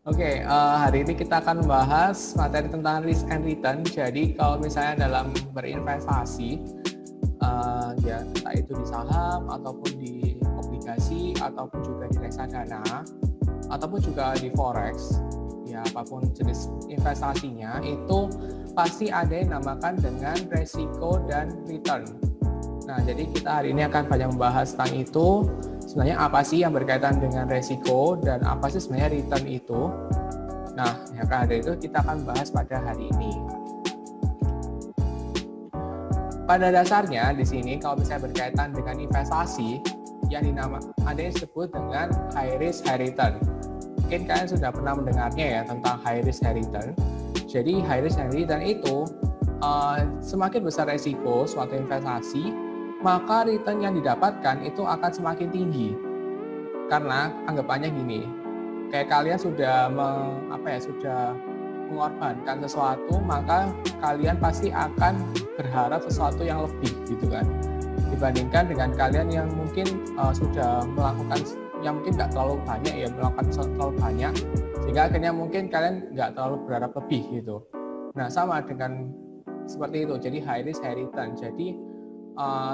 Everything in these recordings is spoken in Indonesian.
Oke, hari ini kita akan membahas materi tentang risk and return. Jadi kalau misalnya dalam berinvestasi, ya entah itu di saham ataupun di obligasi ataupun juga di reksadana ataupun juga di forex, ya apapun jenis investasinya itu pasti ada yang dinamakan dengan resiko dan return. Nah, jadi kita hari ini akan banyak membahas tentang itu. Sebenarnya apa sih yang berkaitan dengan resiko dan apa sih sebenarnya return itu? Nah, yang ada itu kita akan bahas pada hari ini. Pada dasarnya di sini kalau misalnya berkaitan dengan investasi yang ada yang disebut dengan high risk high return. Mungkin kalian sudah pernah mendengarnya ya tentang high risk high return. Jadi high risk high return itu semakin besar resiko suatu investasi, maka return yang didapatkan itu akan semakin tinggi. Karena anggapannya gini, kayak kalian sudah sudah mengorbankan sesuatu, maka kalian pasti akan berharap sesuatu yang lebih gitu kan. Dibandingkan dengan kalian yang mungkin sudah melakukan yang mungkin nggak terlalu banyak ya, melakukan terlalu banyak, sehingga akhirnya mungkin kalian nggak terlalu berharap lebih gitu. Nah, sama dengan seperti itu, jadi high risk high return. Jadi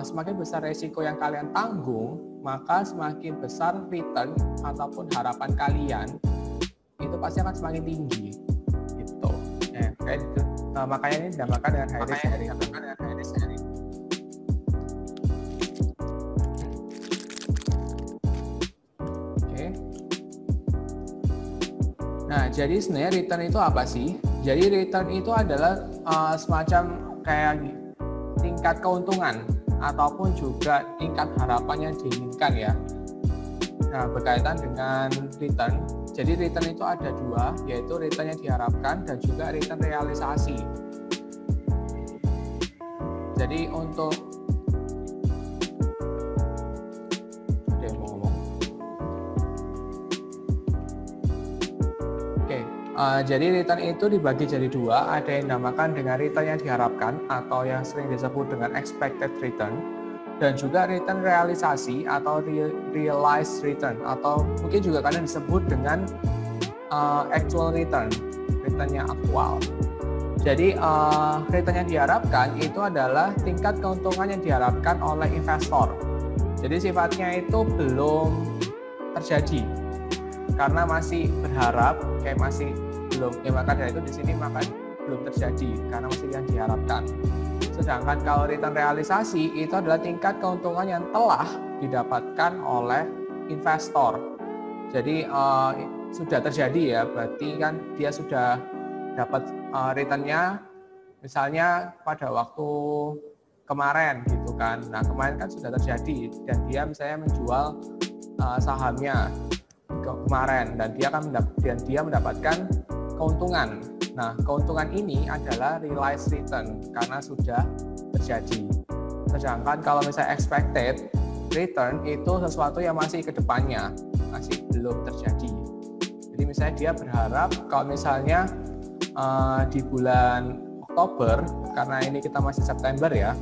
semakin besar resiko yang kalian tanggung, maka semakin besar return ataupun harapan kalian itu pasti akan semakin tinggi gitu. Kayak gitu. Makanya ini dinamakan dengan high risk high return. Oke. Nah, jadi sebenarnya return itu apa sih? Jadi return itu adalah semacam kayak tingkat keuntungan ataupun juga tingkat harapan yang diinginkan ya. Nah, berkaitan dengan return, jadi return itu ada dua, yaitu return yang diharapkan dan juga return realisasi. Jadi untuk ada yang mau ngomong? Oke, jadi return itu dibagi jadi dua, ada yang dinamakan dengan return yang diharapkan atau yang sering disebut dengan expected return, dan juga return realisasi atau realized return, atau mungkin juga kadang disebut dengan actual return, returnnya aktual. Jadi return yang diharapkan itu adalah tingkat keuntungan yang diharapkan oleh investor. Jadi sifatnya itu belum terjadi karena masih berharap, kayak masih belum, ya maka dari itu di sini maka belum terjadi karena masih yang diharapkan. Sedangkan kalau return realisasi itu adalah tingkat keuntungan yang telah didapatkan oleh investor. Jadi sudah terjadi ya, berarti kan dia sudah dapat returnnya misalnya pada waktu kemarin gitu kan. Nah, kemarin kan sudah terjadi dan dia misalnya menjual sahamnya kemarin dan dia mendapatkan keuntungan. Nah, keuntungan ini adalah realized return karena sudah terjadi. Sedangkan kalau misalnya expected return itu sesuatu yang masih ke depannya, masih belum terjadi. Jadi misalnya dia berharap kalau misalnya di bulan Oktober, karena ini kita masih September ya,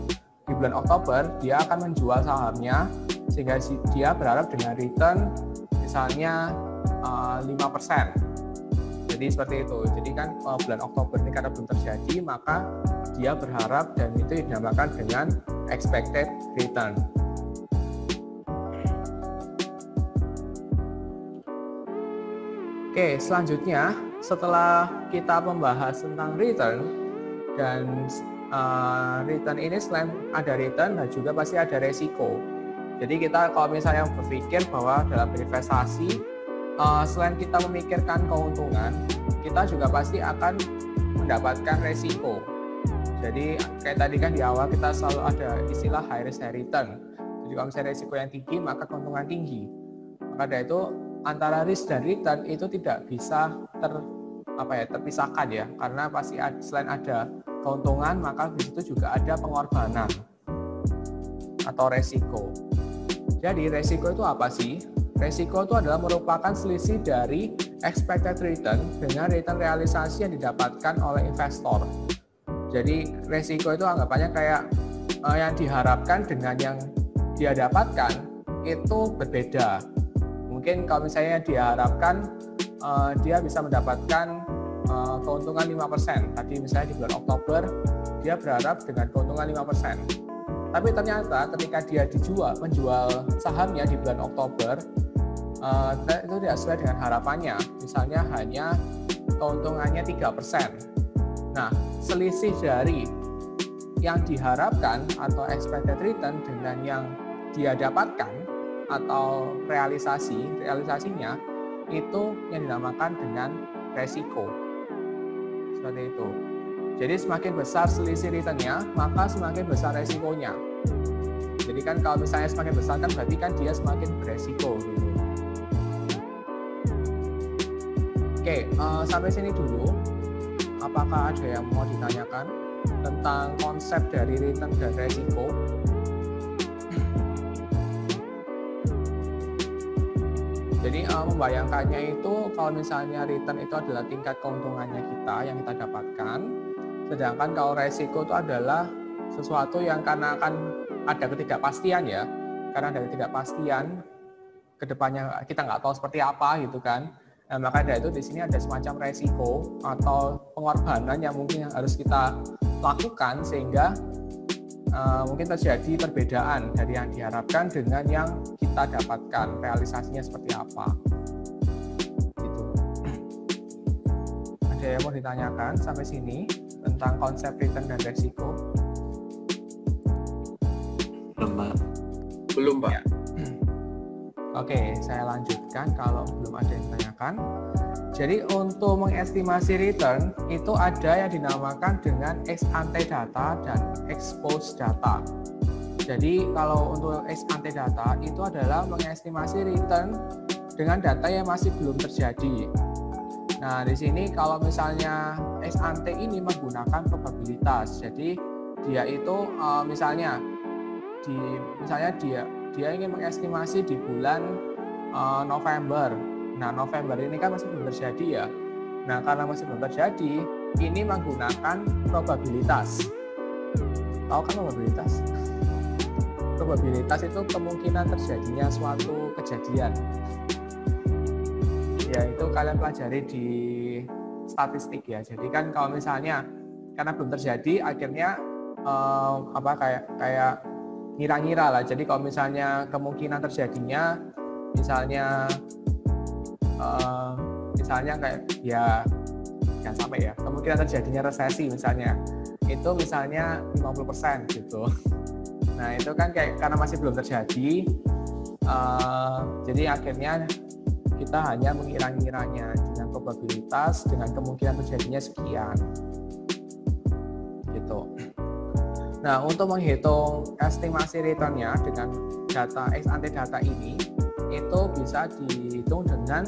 di bulan Oktober dia akan menjual sahamnya sehingga dia berharap dengan return misalnya 5%. Jadi seperti itu. Jadi kan bulan Oktober ini karena belum terjadi, maka dia berharap dan itu dinamakan dengan expected return. Oke, selanjutnya setelah kita membahas tentang return dan return ini selain ada return dan juga pasti ada resiko. Jadi kita kalau misalnya berpikir bahwa dalam berinvestasi selain kita memikirkan keuntungan, kita juga pasti akan mendapatkan resiko. Jadi kayak tadi kan di awal kita selalu ada istilah high risk high return. Jadi kalau misalnya resiko yang tinggi maka keuntungan tinggi. Maka dari itu antara risk dan return itu tidak bisa terpisahkan ya, karena pasti selain ada keuntungan maka di situ juga ada pengorbanan atau resiko. Jadi resiko itu apa sih? Resiko itu adalah merupakan selisih dari expected return dengan return realisasi yang didapatkan oleh investor. Jadi resiko itu anggapannya kayak yang diharapkan dengan yang dia dapatkan itu berbeda. Mungkin kalau misalnya diharapkan dia bisa mendapatkan keuntungan 5%. Tadi misalnya di bulan Oktober dia berharap dengan keuntungan 5%. Tapi ternyata ketika dia menjual sahamnya di bulan Oktober, itu tidak sesuai dengan harapannya. Misalnya hanya keuntungannya 3%. Nah, selisih dari yang diharapkan atau expected return dengan yang dia dapatkan atau realisasinya itu yang dinamakan dengan resiko. Seperti itu. Jadi semakin besar selisih return-nya, maka semakin besar resikonya. Jadi kan kalau misalnya semakin besar kan berarti kan dia semakin beresiko gitu. Oke, sampai sini dulu. Apakah ada yang mau ditanyakan tentang konsep dari return dan resiko? Jadi membayangkannya itu kalau misalnya return itu adalah tingkat keuntungannya kita yang kita dapatkan, sedangkan kalau resiko itu adalah sesuatu yang karena akan ada ketidakpastian ya, karena ada ketidakpastian kedepannya kita nggak tahu seperti apa gitu kan. Nah, maka dari itu di sini ada semacam resiko atau pengorbanan yang mungkin harus kita lakukan sehingga mungkin terjadi perbedaan dari yang diharapkan dengan yang kita dapatkan, realisasinya seperti apa. Gitu. Ada yang mau ditanyakan sampai sini tentang konsep return dan resiko? Belum, Pak. Ya. Oke, saya lanjutkan kalau belum ada yang ditanyakan. Jadi untuk mengestimasi return itu ada yang dinamakan dengan ex ante data dan ex post data. Jadi kalau untuk ex ante data itu adalah mengestimasi return dengan data yang masih belum terjadi. Nah, di sini kalau misalnya ex ante ini menggunakan probabilitas. Jadi dia itu misalnya dia ingin mengestimasi di bulan November. Nah, November ini kan masih belum terjadi ya. Nah, karena masih belum terjadi, ini menggunakan probabilitas. Tahu kan probabilitas? Probabilitas itu kemungkinan terjadinya suatu kejadian. Ya, itu kalian pelajari di statistik ya. Jadi kan kalau misalnya karena belum terjadi, akhirnya kayak ngira-ngira lah. Jadi kalau misalnya kemungkinan terjadinya, misalnya kayak ya jangan sampai ya, kemungkinan terjadinya resesi misalnya itu misalnya 50% gitu. Nah, itu kan kayak karena masih belum terjadi, jadi akhirnya kita hanya mengira-ngiranya dengan probabilitas dengan kemungkinan terjadinya sekian gitu. Nah, untuk menghitung estimasi return-nya dengan data ex ante data ini itu bisa dihitung dengan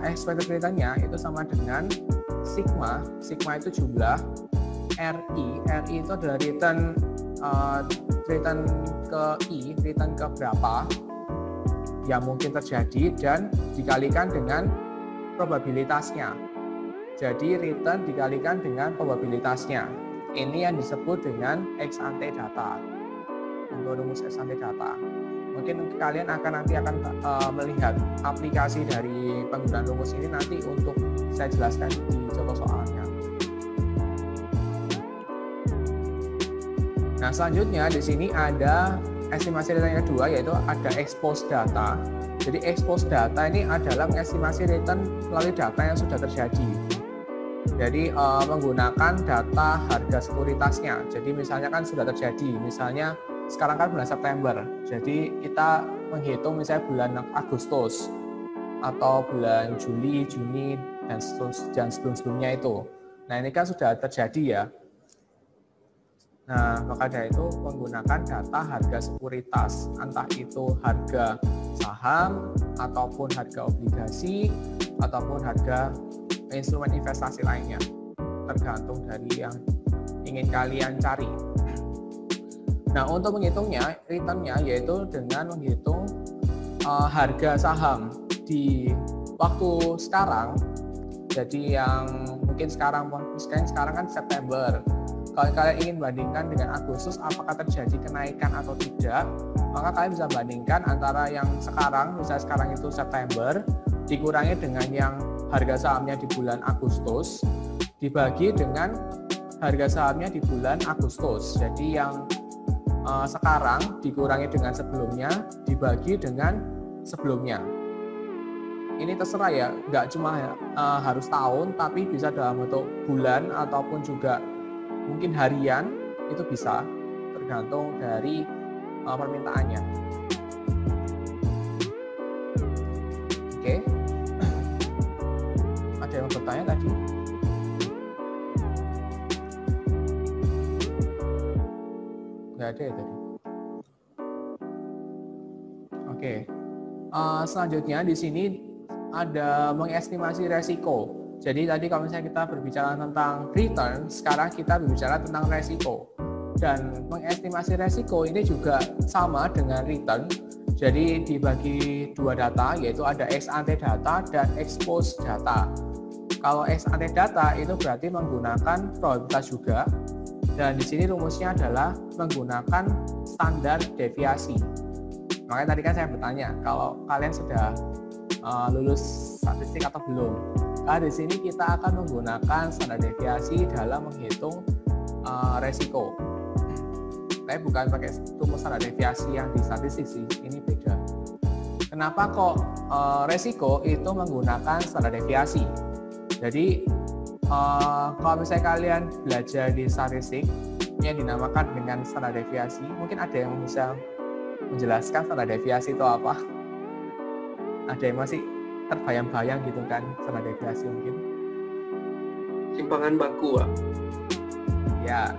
expected return-nya itu sama dengan sigma itu jumlah, RI itu adalah return ke I, return ke berapa yang mungkin terjadi dan dikalikan dengan probabilitasnya. Jadi return dikalikan dengan probabilitasnya. Ini yang disebut dengan ex ante data. Untuk rumus ex ante data. Mungkin kalian akan melihat aplikasi dari penggunaan rumus ini nanti untuk saya jelaskan di contoh soalnya. Nah, selanjutnya di sini ada estimasi return yang kedua, yaitu ada ex post data. Jadi ex post data ini adalah mengestimasi return melalui data yang sudah terjadi. Jadi menggunakan data harga sekuritasnya. Jadi misalnya kan sudah terjadi, misalnya sekarang kan bulan September, jadi kita menghitung misalnya bulan Agustus atau bulan Juli, Juni, dan sebelum-sebelumnya itu. Nah, ini kan sudah terjadi ya. Nah, maka dari itu menggunakan data harga sekuritas, entah itu harga saham, ataupun harga obligasi, ataupun harga instrumen investasi lainnya, tergantung dari yang ingin kalian cari. Nah, untuk menghitungnya, return-nya yaitu dengan menghitung harga saham di waktu sekarang. Jadi yang mungkin sekarang kan September. Kalau kalian ingin bandingkan dengan Agustus, apakah terjadi kenaikan atau tidak, maka kalian bisa bandingkan antara yang sekarang, misalnya sekarang itu September, dikurangi dengan yang harga sahamnya di bulan Agustus dibagi dengan harga sahamnya di bulan Agustus. Jadi yang sekarang dikurangi dengan sebelumnya dibagi dengan sebelumnya. Ini terserah ya, nggak cuma harus tahun, tapi bisa dalam bentuk bulan ataupun juga mungkin harian, itu bisa tergantung dari permintaannya. Oke, ada yang bertanya tadi? Nggak ada ya tadi? Oke, selanjutnya di sini ada mengestimasi resiko. Jadi tadi kalau misalnya kita berbicara tentang return, sekarang kita berbicara tentang resiko. Dan mengestimasi resiko ini juga sama dengan return. Jadi dibagi dua data, yaitu ada ex ante data dan ex post data. Kalau ex ante data itu berarti menggunakan probabilitas juga. Dan di sini rumusnya adalah menggunakan standar deviasi. Makanya tadi kan saya bertanya, kalau kalian sudah lulus statistik atau belum? Nah, di sini kita akan menggunakan standar deviasi dalam menghitung resiko. Tapi bukan pakai rumus standar deviasi yang di statistik sih, ini beda. Kenapa kok resiko itu menggunakan standar deviasi? Jadi kalau misalnya kalian belajar di statistik yang dinamakan dengan standar deviasi, mungkin ada yang bisa menjelaskan standar deviasi itu apa? Ada yang masih terbayang-bayang gitu kan standar deviasi mungkin? Simpangan baku, Pak. Ya,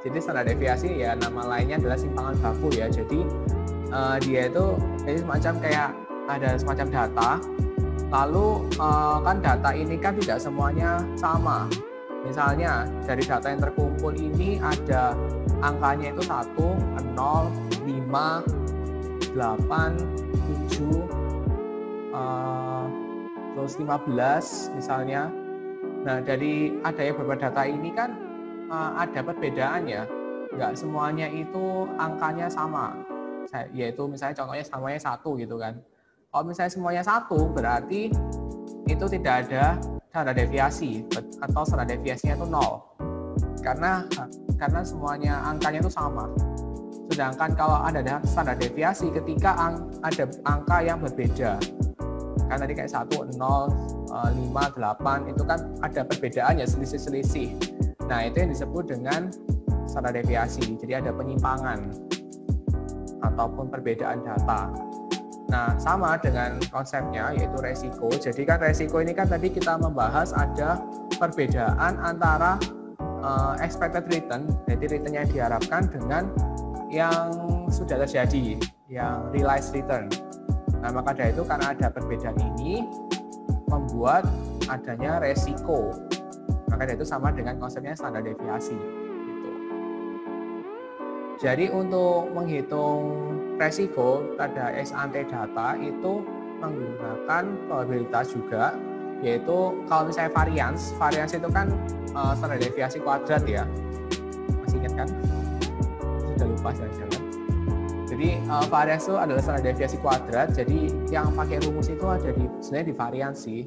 jadi standar deviasi ya nama lainnya adalah simpangan baku ya. Jadi dia itu jadi semacam kayak ada semacam data. Lalu kan data ini kan tidak semuanya sama. Misalnya dari data yang terkumpul ini ada angkanya itu 1, 0, 5, 8, 7, terus 15 misalnya. Nah dari adanya beberapa data ini kan ada perbedaan ya. Nggak semuanya itu angkanya sama. Yaitu misalnya contohnya semuanya 1 gitu kan. Kalau misalnya semuanya 1 berarti itu tidak ada standar deviasi atau standar deviasinya itu 0 karena semuanya angkanya itu sama. Sedangkan kalau ada standar deviasi ketika ada angka yang berbeda, kan tadi kayak 1, 0, 5, 8 itu kan ada perbedaannya, selisih-selisih. Nah itu yang disebut dengan standar deviasi. Jadi ada penyimpangan ataupun perbedaan data. Nah, sama dengan konsepnya yaitu resiko. Jadi kan resiko ini kan tadi kita membahas ada perbedaan antara expected return, jadi return yang diharapkan dengan yang sudah terjadi, yang realized return. Nah, maka dari itu karena ada perbedaan ini membuat adanya resiko. Maka dari itu sama dengan konsepnya standar deviasi. Gitu. Jadi untuk menghitung resiko pada ex ante data itu menggunakan probabilitas juga, yaitu kalau misalnya varians itu kan standar deviasi kuadrat ya, masih ingat kan? Sudah lupa jangan-jangan. Jadi varians itu adalah standar deviasi kuadrat, jadi yang pakai rumus itu ada sebenarnya di varians sih,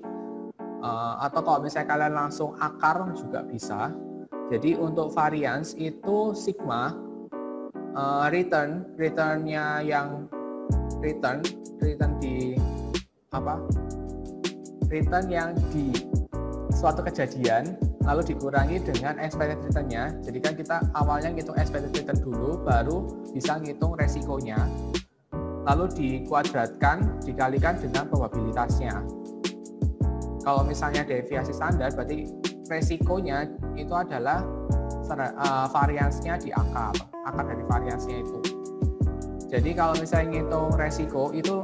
atau kalau misalnya kalian langsung akar juga bisa. Jadi untuk varians itu sigma returnnya yang return di apa? Return yang di suatu kejadian lalu dikurangi dengan expected return-nya. Jadi kan kita awalnya ngitung expected return dulu, baru bisa ngitung resikonya. Lalu dikuadratkan dikalikan dengan probabilitasnya. Kalau misalnya deviasi standar, berarti resikonya itu adalah variansnya di akar dari variansnya itu. Jadi kalau misalnya ngitung resiko itu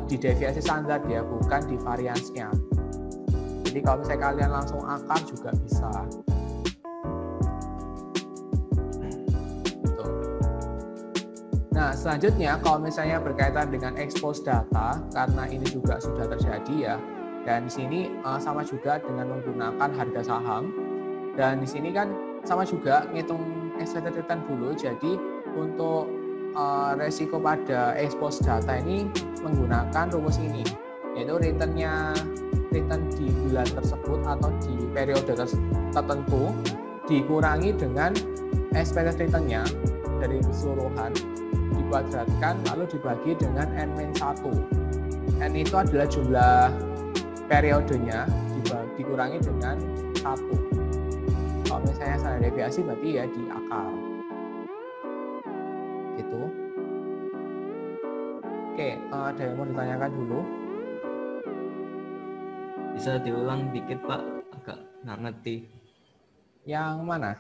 di deviasi standar ya, bukan di variansnya. Jadi kalau misalnya kalian langsung akar juga bisa. Gitu. Nah selanjutnya kalau misalnya berkaitan dengan expose data, karena ini juga sudah terjadi ya, dan di sini sama juga dengan menggunakan harga saham. Dan di sini kan sama juga ngitung expected return dulu. Jadi untuk resiko pada expose data ini menggunakan rumus ini. yaitu return di bulan tersebut atau di periode tertentu dikurangi dengan expected return-nya dari keseluruhan dikuadratkan lalu dibagi dengan N-1. N itu adalah jumlah periodenya dikurangi dengan 1. Kalau misalnya standar deviasi berarti ya di akar. Gitu. Oke, ada yang mau ditanyakan dulu? Bisa diulang dikit Pak, agak nggak ngerti. Yang mana?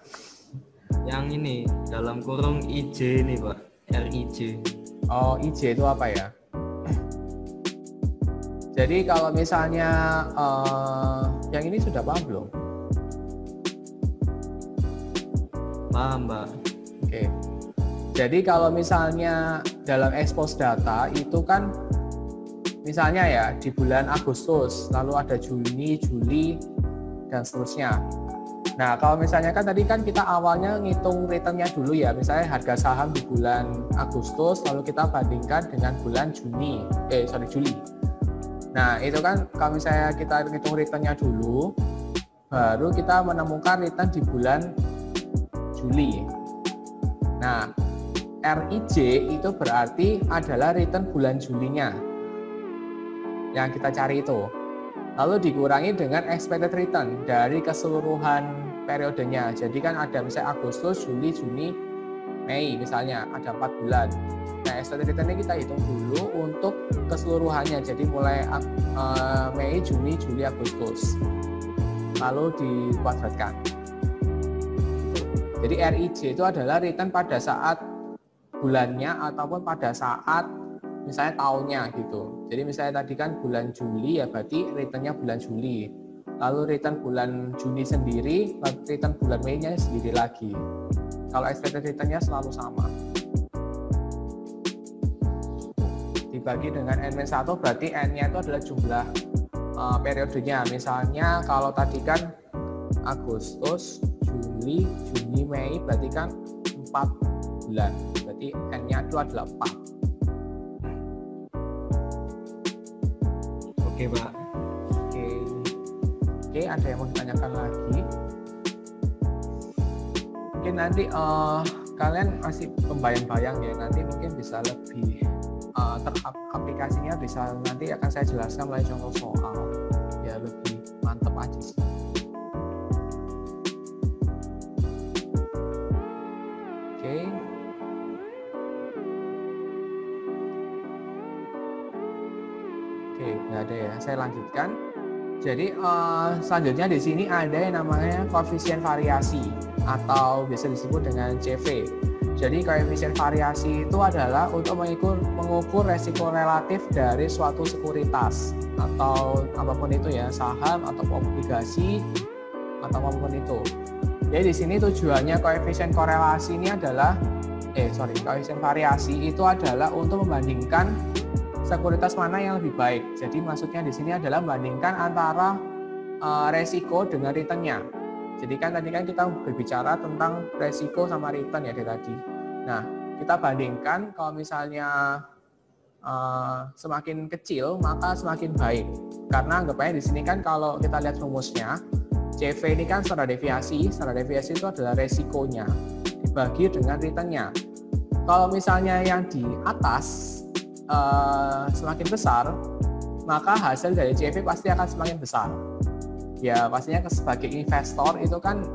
Yang ini dalam kurung IJ nih Pak, RIJ. Oh, IJ itu apa ya? Jadi kalau misalnya yang ini sudah paham belum? Paham Pak. Oke. Jadi kalau misalnya dalam expose data itu kan misalnya ya di bulan Agustus, lalu ada Juni, Juli, dan seterusnya. Nah, kalau misalnya kan tadi kan kita awalnya ngitung return-nya dulu ya, misalnya harga saham di bulan Agustus, lalu kita bandingkan dengan bulan Juli. Nah, itu kan kalau misalnya kita ngitung return-nya dulu, baru kita menemukan return di bulan Juli. Nah, RIJ itu berarti adalah return bulan Julinya yang kita cari itu. Lalu dikurangi dengan expected return dari keseluruhan periodenya. Jadi kan ada misalnya Agustus, Juli, Juni, Mei misalnya, ada 4 bulan. Nah, expected return-nya kita hitung dulu untuk keseluruhannya. Jadi mulai Mei, Juni, Juli, Agustus. Lalu dikuadratkan. Jadi RIJ itu adalah return pada saat bulannya ataupun pada saat misalnya tahunnya gitu. Jadi misalnya tadi kan bulan Juli ya berarti return-nya bulan Juli. Lalu return bulan Juni sendiri, lalu return bulan Mei-nya sendiri lagi. Kalau expected return-nya selalu sama. Dibagi dengan N-1 berarti N-nya itu adalah jumlah periodenya. Misalnya kalau tadi kan Agustus, Juli, Juni, Mei berarti kan 4 bulan. Berarti N-nya itu adalah 4. Oke Pak. Oke, ada yang mau ditanyakan lagi? Mungkin nanti kalian masih membayang-bayang ya, nanti mungkin bisa lebih aplikasinya bisa nanti akan saya jelaskan melalui contoh soal. Ya lebih mantap aja sih. Oke, nggak ada ya. Saya lanjutkan. Jadi selanjutnya di sini ada yang namanya koefisien variasi atau biasa disebut dengan CV. Jadi koefisien variasi itu adalah untuk mengukur resiko relatif dari suatu sekuritas atau apapun itu ya, saham atau obligasi atau apapun itu. Jadi di sini tujuannya koefisien korelasi ini adalah koefisien variasi itu adalah untuk membandingkan sekuritas mana yang lebih baik. Jadi maksudnya di sini adalah membandingkan antara resiko dengan returnnya. Jadi kan tadi kan kita berbicara tentang resiko sama return ya dari tadi. Nah, kita bandingkan kalau misalnya semakin kecil maka semakin baik. Karena anggapnya di sini kan kalau kita lihat rumusnya, CV ini kan standar deviasi. Standar deviasi itu adalah resikonya dibagi dengan returnnya. Kalau misalnya yang di atas semakin besar, maka hasil dari CV pasti akan semakin besar. Ya pastinya sebagai investor itu kan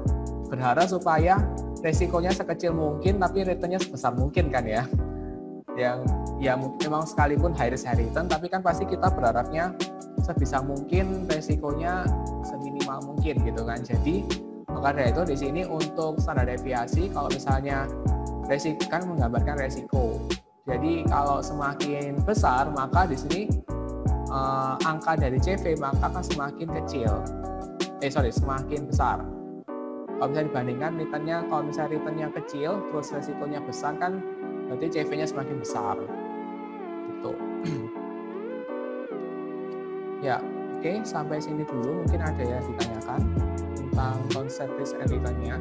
berharap supaya resikonya sekecil mungkin tapi returnnya sebesar mungkin kan ya. Yang ya memang sekalipun high risk high return, tapi kan pasti kita berharapnya sebisa mungkin resikonya seminimal mungkin gitu kan. Jadi maka dari itu di sini untuk standar deviasi kalau misalnya resiko kan menggambarkan resiko. Jadi kalau semakin besar maka di sini angka dari CV maka akan semakin kecil. Semakin besar. Kalau misalnya dibandingkan returnnya, kalau misalnya returnnya kecil terus resikonya besar kan berarti CV-nya semakin besar. Gitu. Ya, oke, sampai sini dulu. Mungkin ada yang ditanyakan tentang konsep risk and return-nya.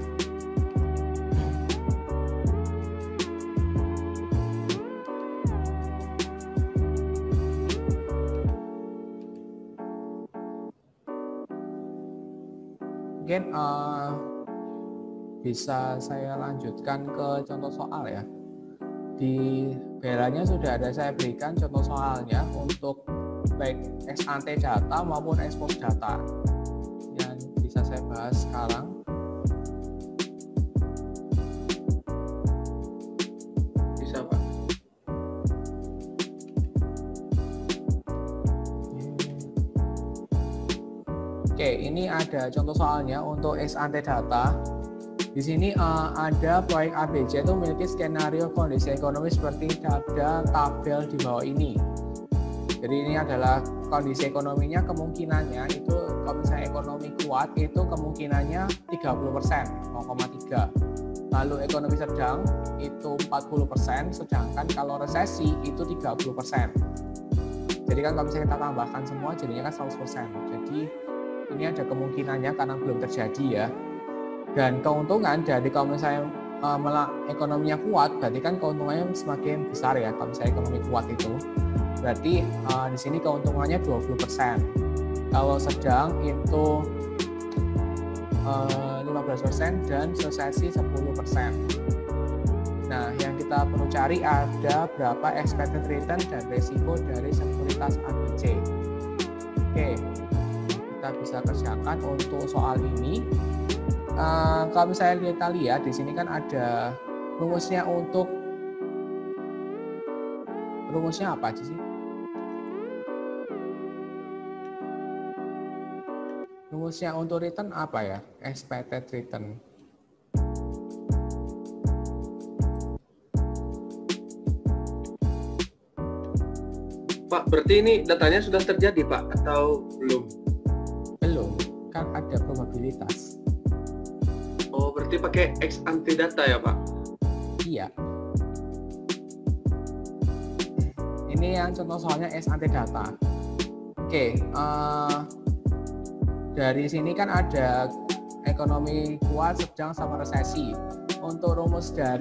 Mungkin bisa saya lanjutkan ke contoh soal ya. Di berannya sudah ada saya berikan contoh soalnya untuk baik ex ante data maupun ex post data yang bisa saya bahas sekarang. Bisa Pak. Oke, ini ada contoh soalnya untuk ex ante data. Di sini ada proyek ABC itu memiliki skenario kondisi ekonomi seperti ada tabel di bawah ini. Jadi ini adalah kondisi ekonominya, kemungkinannya itu kalau misalnya ekonomi kuat itu kemungkinannya 30%, 0,3. Lalu ekonomi sedang itu 40%, sedangkan kalau resesi itu 30%. Jadi kan kalau misalnya kita tambahkan semua jadinya kan 100%. Jadi ini ada kemungkinannya karena belum terjadi ya. Dan keuntungan dari kalau misalnya ekonominya kuat, berarti kan keuntungannya semakin besar ya. Kalau misalnya ekonomi kuat itu, berarti di sini keuntungannya 20%. Kalau sedang itu 15% dan resesi 10%. Nah, yang kita perlu cari ada berapa expected return dan risiko dari sekuritas ABC. Oke, kita bisa kerjakan untuk soal ini. Kalau misalnya kita lihat di sini kan ada rumusnya apa aja sih? Rumusnya untuk return apa ya? Expected return. Pak, berarti ini datanya sudah terjadi Pak atau belum? Belum, kan ada probabilitas. Oh, berarti pakai ex ante data ya Pak? Iya. Ini yang contoh soalnya ex ante data. Oke, dari sini kan ada ekonomi kuat, sedang, sama resesi. Untuk rumusnya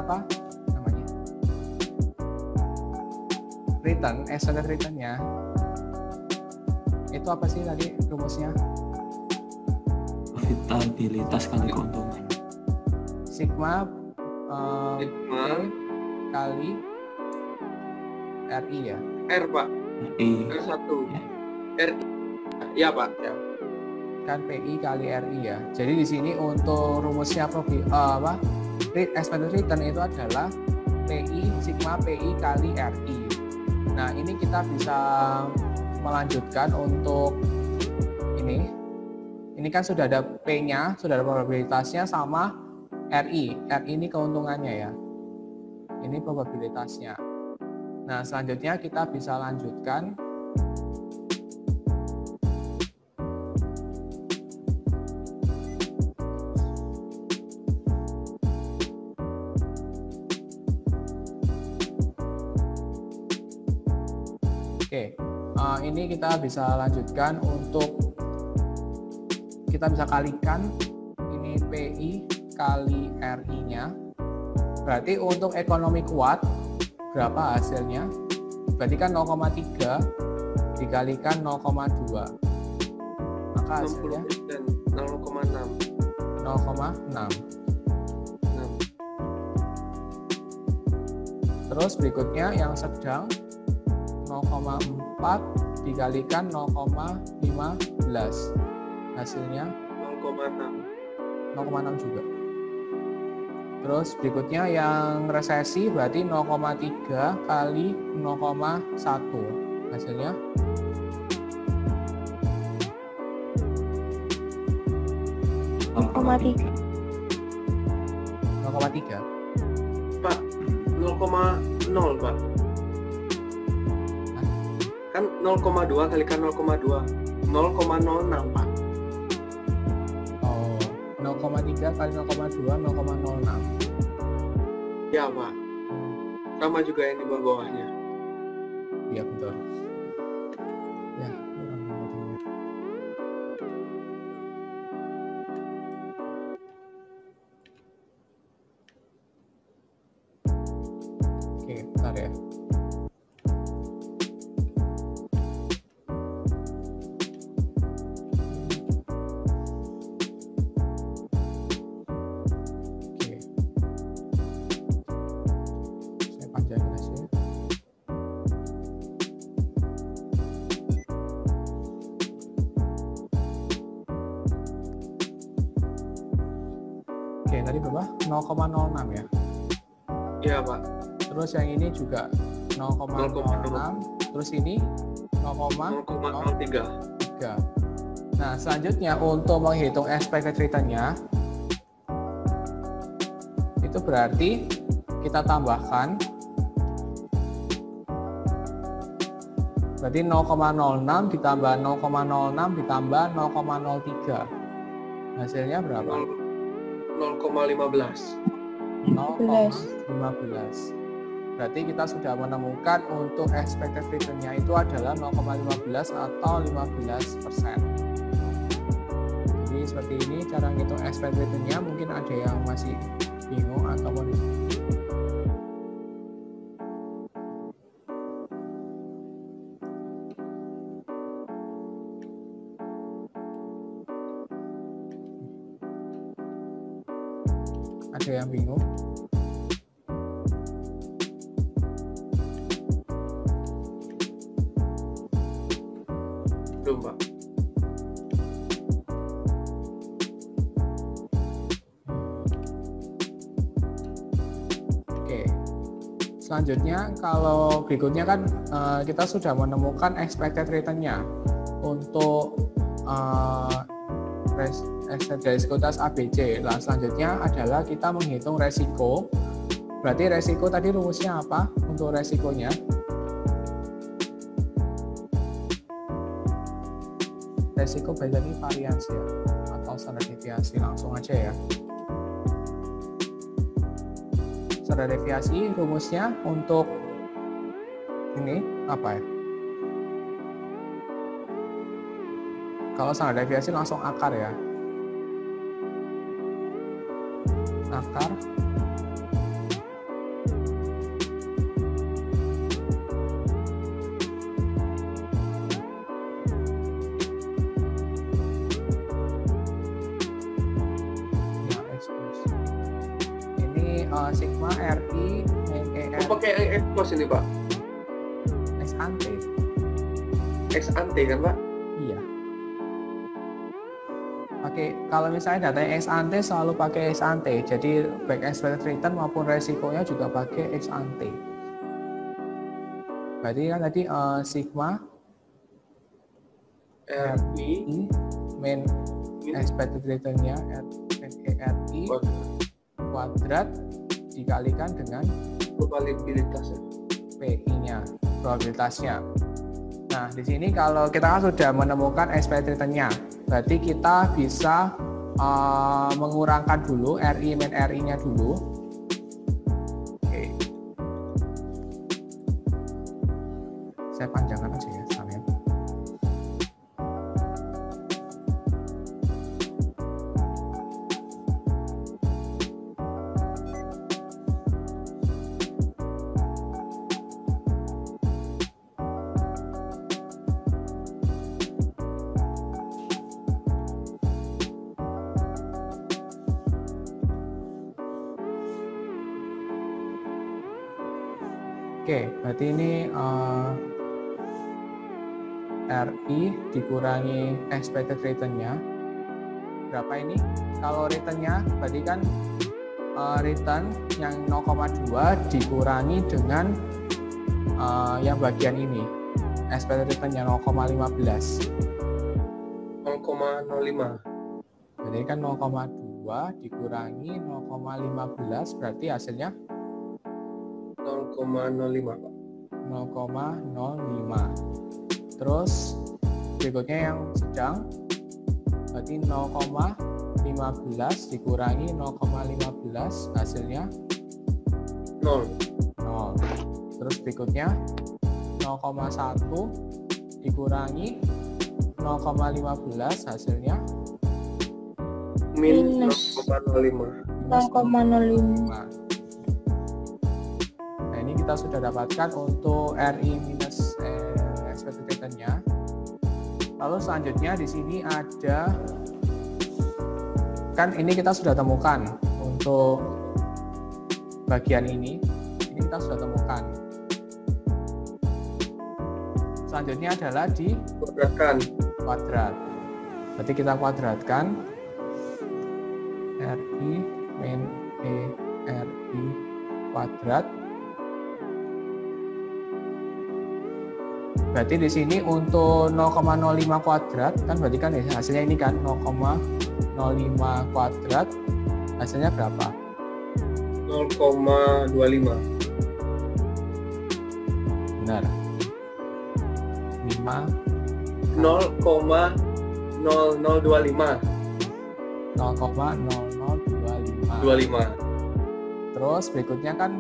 apa namanya? Return, expected return-nya. Itu apa sih tadi rumusnya? Profitabilitas kali keuntungan. Sigma Sigma P kali RI ya? R Pak, I. R1 R. Ya Pak, ya. Kan PI kali RI ya. Jadi di sini untuk rumusnya expected return itu adalah PI sigma PI kali RI. Nah, ini kita bisa melanjutkan untuk ini. Ini kan sudah ada P-nya, sudah ada probabilitasnya sama RI. RI ini keuntungannya ya. Ini probabilitasnya. Nah, selanjutnya kita bisa lanjutkan. Oke, ini kita bisa lanjutkan untuk kita bisa kalikan ini PI kali RI-nya. Berarti untuk ekonomi kuat berapa hasilnya? Berarti kan 0,3 dikalikan 0,2. Maka hasilnya 0,6. 0,6. Terus berikutnya yang sedang 0,4 dikalikan 0,15. Hasilnya 0,6 juga. Terus berikutnya yang resesi berarti 0,3 kali 0,1. Hasilnya 0,3. 0,3. Pak, 0,0 Pak. Kan 0,2 kalikan 0,2. 0,06 Pak. 0,3 kali 0,2 0,06. Ya Pak. Sama juga yang di bawah-bawahnya. Iya betul. Ya, kurang lebihnya. Oke, bentar ya. Oke, tadi berapa? 0,06 ya. Iya Pak. Terus yang ini juga 0,06. Terus ini 0,03. 0,03. Nah, selanjutnya untuk menghitung expected return-nya, itu berarti kita tambahkan, berarti 0,06 ditambah 0,06 ditambah 0,03. Hasilnya berapa? 0,15. 0,15. Berarti kita sudah menemukan untuk expected return-nya itu adalah 0,15 atau 15%. Jadi seperti ini cara ngitung expected return-nya. Mungkin ada yang masih bingung atau mau ada yang bingung? Belum Pak. Oke. Selanjutnya kalau berikutnya kan kita sudah menemukan expected return-nya untuk resiko tes ABC. Nah, selanjutnya adalah kita menghitung resiko. Berarti resiko tadi rumusnya apa untuk resikonya? Resiko berarti variansi ya, atau standar deviasi, langsung aja ya. Standar deviasi rumusnya untuk ini apa ya? Kalau standar deviasi langsung akar ya. Akar ini sigma RI min Oh, pakai ex post ini Pak. ex ante. Ex ante kan Pak? Iya. Oke, kalau misalnya datanya ex ante selalu pakai ex ante. Jadi baik expected return maupun resikonya juga pakai ex ante. Berarti kan tadi sigma RI min expected return-nya RI kuadrat dikalikan dengan probabilitasnya. PI-nya, probabilitasnya. Nah, di sini kalau kita kan sudah menemukan expected return-nya, berarti kita bisa mengurangkan dulu RI min RI-nya dulu. Oke. Saya panjangkan aja ya sekalian. Oke, berarti ini RI dikurangi expected return-nya. Berapa ini? Kalau return-nya berarti kan return yang 0,2 dikurangi dengan yang bagian ini. Expected return-nya 0,15. 0,05. Berarti kan 0,2 dikurangi 0,15 berarti hasilnya 0,05 Pak. 0,05. Terus berikutnya yang sedang berarti 0,15 dikurangi 0,15 hasilnya 0. Terus berikutnya 0,1 dikurangi 0,15 hasilnya minus 0,05. Nah, ini kita sudah dapatkan untuk RI minus expected return-nya. Lalu selanjutnya di sini ada, kan ini kita sudah temukan untuk bagian ini kita sudah temukan. Selanjutnya adalah di kuadratkan. Kuadrat. Berarti kita kuadratkan RI min ERI kuadrat. Berarti di sini untuk 0,05 kuadrat kan berarti kan hasilnya ini kan 0,05 kuadrat hasilnya berapa? 0,25. Benar. 5 0,0025. 0,0025. Terus berikutnya kan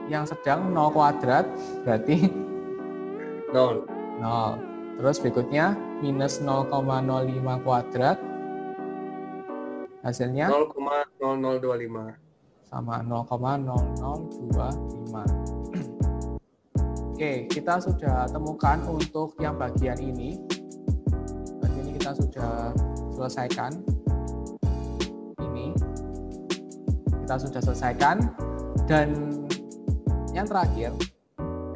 yang sedang 0 kuadrat berarti 0. 0. Terus berikutnya minus 0,05 kuadrat hasilnya 0,0025. sama 0,0025. Oke, kita sudah temukan untuk yang bagian ini. Berarti ini kita sudah selesaikan. Ini kita sudah selesaikan. Dan yang terakhir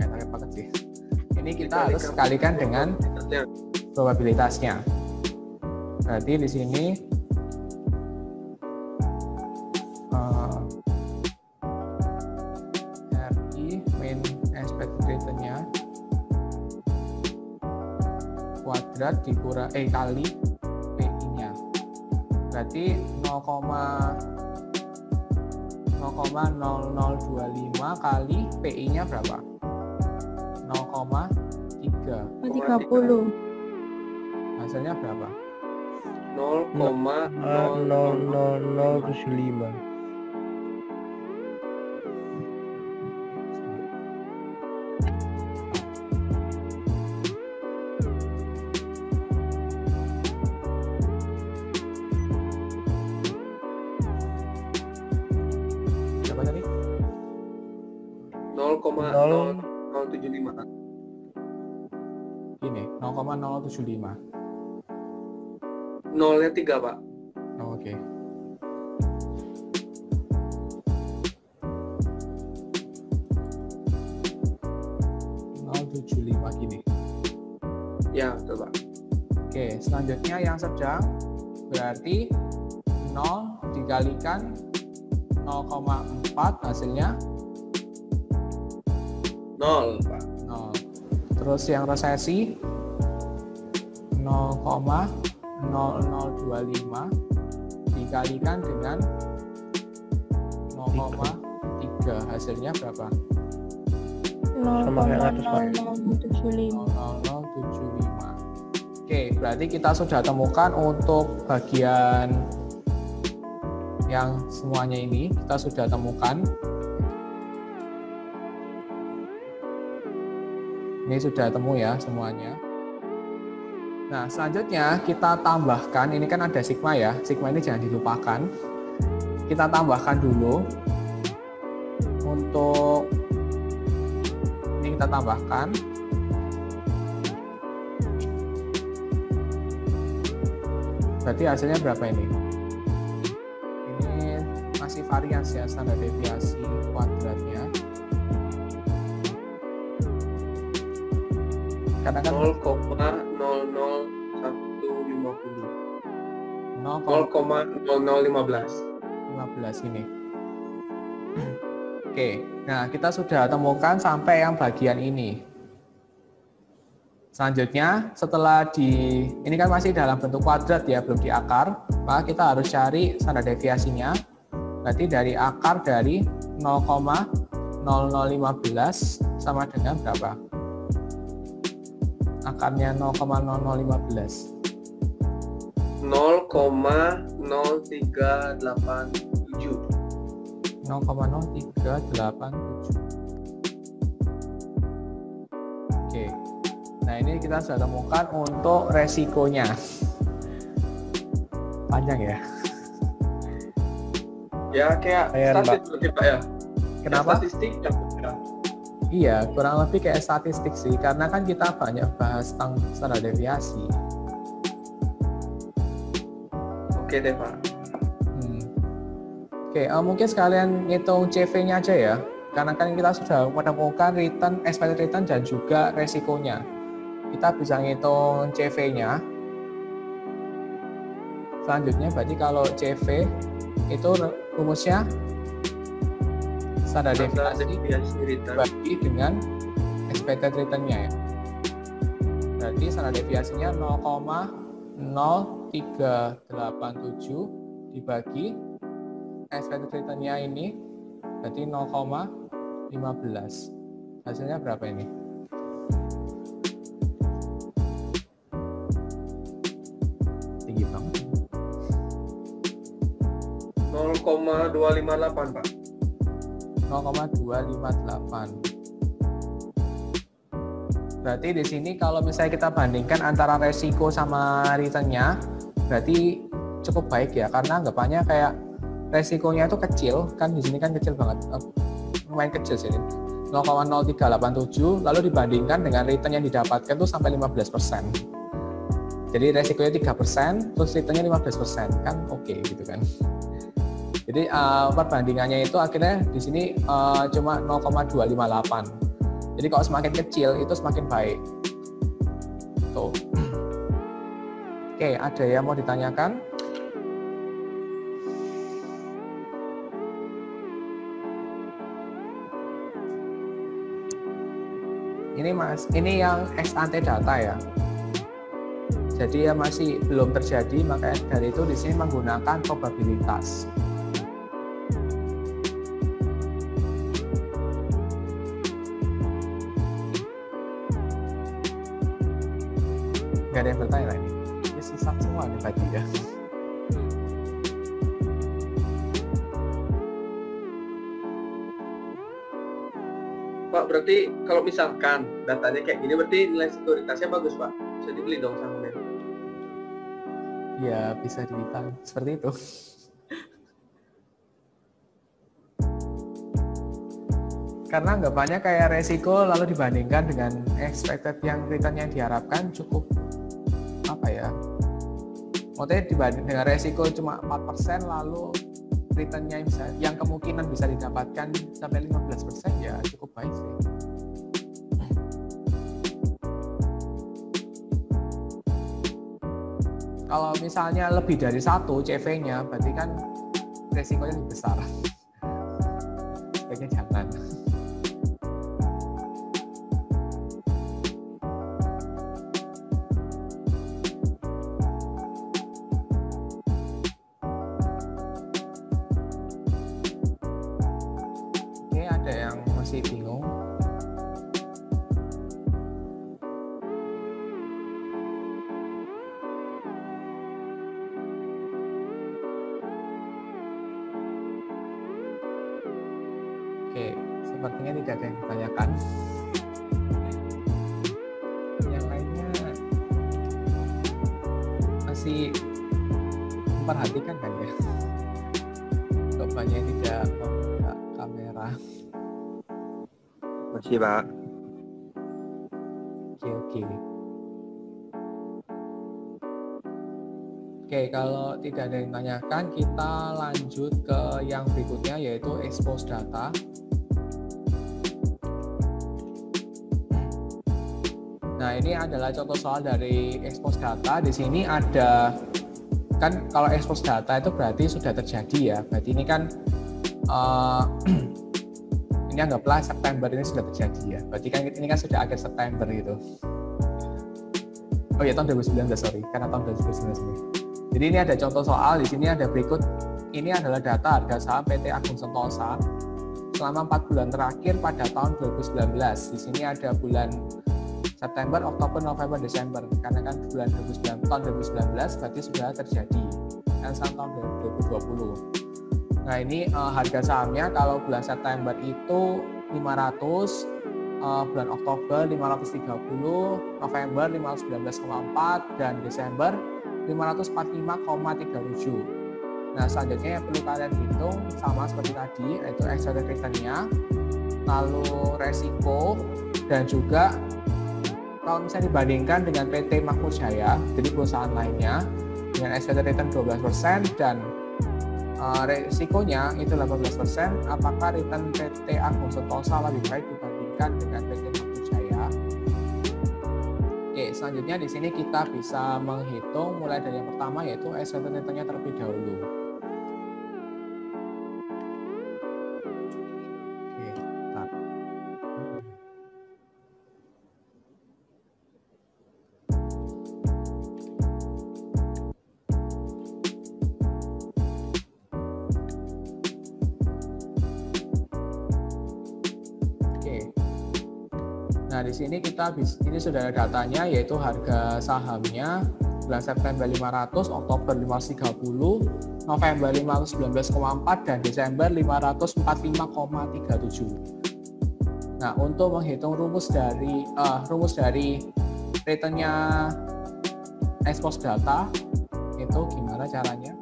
banget sih. Ini kita harus kalikan dengan probabilitasnya. Berarti di sini RI min expected return-nya kuadrat kali PI-nya. Berarti 0,0025 kali PI-nya berapa? 0,30. Hasilnya berapa? 0,0075. Berapa tadi? 0,0075. Ini 0,075. 0-nya 3, Pak. Oh, oke. Gini. Ya, betul, Pak. Oke, selanjutnya yang sedang berarti 0 dikalikan 0,4 hasilnya 0, Pak. 0. Terus yang resesi 0,0025 dikalikan dengan 0,3 hasilnya berapa? 0,0075. 0075. Oke, berarti kita sudah temukan untuk bagian yang semuanya ini kita sudah temukan. Ini sudah temu ya semuanya. Nah, selanjutnya kita tambahkan, ini kan ada sigma ya. Sigma ini jangan dilupakan. Kita tambahkan dulu. Untuk ini kita tambahkan. Berarti hasilnya berapa ini? Ini masih varians ya, standar deviasi kuadratnya. Karena kan 0,00150. 0,0015 ini. Oke, nah kita sudah temukan sampai yang bagian ini. Selanjutnya, setelah ini kan masih dalam bentuk kuadrat ya, belum di akar, maka kita harus cari standar deviasinya. Berarti dari akar dari 0,0015 sama dengan berapa? Akarnya 0,0015. 0,0387. 0,0387. Oke. Nah, ini kita sudah temukan untuk resikonya. Panjang ya. Ya, kayak statistik, Pak ya. Kenapa? Statistik ya. Iya, kurang lebih kayak statistik sih, karena kan kita banyak bahas tentang standar deviasi. Oke deh, Pak. Oke, mungkin sekalian ngitung CV-nya aja ya, karena kan kita sudah menemukan return, expected return dan juga resikonya. Kita bisa ngitung CV-nya. Selanjutnya berarti kalau CV itu rumusnya standar deviasi return dibagi dengan expected return-nya ya. Berarti standar deviasinya 0,0387 dibagi expected return-nya ini berarti 0,15. Hasilnya berapa ini? Tinggi banget. 0,258 Pak. 0,258. Berarti di sini kalau misalnya kita bandingkan antara resiko sama return-nya, berarti cukup baik ya, karena anggapannya kayak resikonya itu kecil, kan di sini kan kecil banget, lumayan kecil sih, 0,0387, lalu dibandingkan dengan return yang didapatkan tuh sampai 15%. Jadi resikonya 3%, terus return-nya 15%, kan oke gitu kan. Jadi perbandingannya itu akhirnya di sini cuma 0,258. Jadi kalau semakin kecil itu semakin baik. Tuh. Oke, ada yang mau ditanyakan? Ini Mas, ini yang ex ante data ya. Jadi ya masih belum terjadi, makanya dari itu di sini menggunakan probabilitas. Gak ada yang bertanya lah ini. Ini sesat semua nih tadi ya. Pak, berarti kalau misalkan datanya kayak gini, berarti nilai sekuritasnya bagus Pak. Bisa dibeli dong sahamnya. Ya bisa dibilang seperti itu. Karena anggapannya kayak resiko lalu dibandingkan dengan expected yang return yang diharapkan cukup apa ya? Maksudnya dibanding dengan resiko cuma 4% lalu return-nya yang kemungkinan bisa didapatkan sampai 15% ya cukup baik sih. Kalau misalnya lebih dari 1 CV-nya, berarti kan resikonya lebih besar. Sebaiknya jangan. Oke, ada yang masih bingung? Oke, sepertinya tidak ada yang ditanyakan. Yang lainnya masih memperhatikan kan ya? Bapaknya tidak membuka kamera. Masih Pak. Oke. Oke, kalau tidak ada yang ditanyakan, kita lanjut ke yang berikutnya yaitu expose data. Nah, ini adalah contoh soal dari expose data. Di sini ada, kan kalau expose data itu berarti sudah terjadi ya. Berarti ini kan, ini anggaplah September ini sudah terjadi ya. Berarti kan ini kan sudah akhir September gitu. Oh ya, tahun 2019, sorry. Karena tahun 2019 ini. Jadi ini ada contoh soal, di sini ada berikut. Ini adalah data harga saham PT Agung Sentosa selama 4 bulan terakhir pada tahun 2019. Di sini ada bulan September, Oktober, November, Desember. Karena kan bulan tahun 2019 berarti sudah terjadi. Dan sampai tahun 2020. Nah ini harga sahamnya kalau bulan September itu 500, bulan Oktober 530, November 519,4, dan Desember 545,37. Nah selanjutnya yang perlu kalian hitung sama seperti tadi, yaitu expected return-nya, lalu resiko, dan juga kalau misalnya dibandingkan dengan PT Makmur Jaya, jadi perusahaan lainnya, dengan expected return 12% dan resikonya itu 18%, apakah return PT Agung Sentosa lebih baik dibandingkan dengan PT Makmur Jaya? Oke, selanjutnya di sini kita bisa menghitung mulai dari yang pertama yaitu expected return-nya terlebih dahulu. Nah, di sini ini sudah ada datanya, yaitu harga sahamnya bulan September 500, Oktober 530, November 519,4 dan Desember 545,37. Nah, untuk menghitung rumus dari returnnya expose data itu gimana caranya?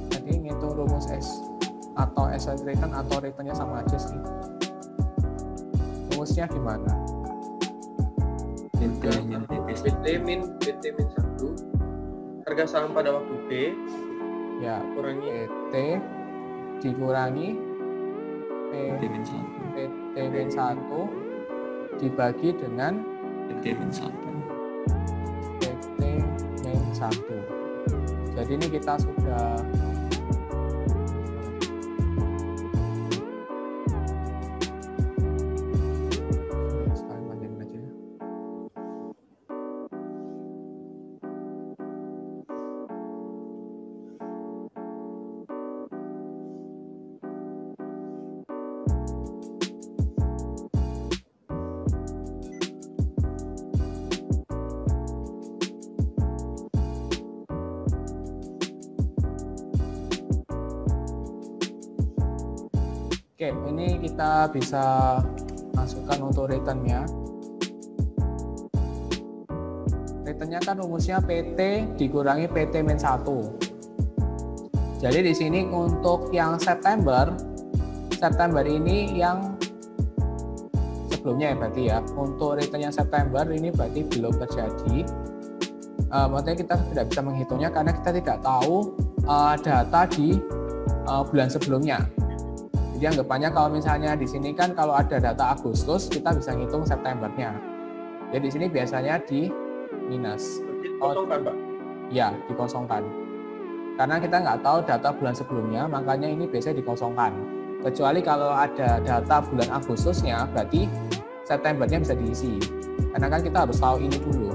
Jadi ngitung rumus atau expected return atau returnnya sama aja sih. Rumusnya gimana? PT min 1 harga saham pada waktu T Ya, kurangi PT dikurangi PT min 1 PT min 1 dibagi dengan PT min 1. PT min 1. Jadi ini kita sudah Oke, ini kita bisa masukkan untuk returnnya. Returnnya kan rumusnya PT dikurangi PT min 1. Jadi di sini untuk yang September ini yang sebelumnya ya berarti ya. Untuk return yang September ini berarti belum terjadi. Maksudnya kita tidak bisa menghitungnya karena kita tidak tahu data di bulan sebelumnya. Jadi anggapannya kalau misalnya di sini kan kalau ada data Agustus kita bisa ngitung Septembernya. Jadi di sini biasanya di minus. dikosongkan, Pak. Ya, dikosongkan. Karena kita nggak tahu data bulan sebelumnya, makanya ini biasanya dikosongkan. Kecuali kalau ada data bulan Agustusnya, berarti Septembernya bisa diisi. Karena kan kita harus tahu ini dulu,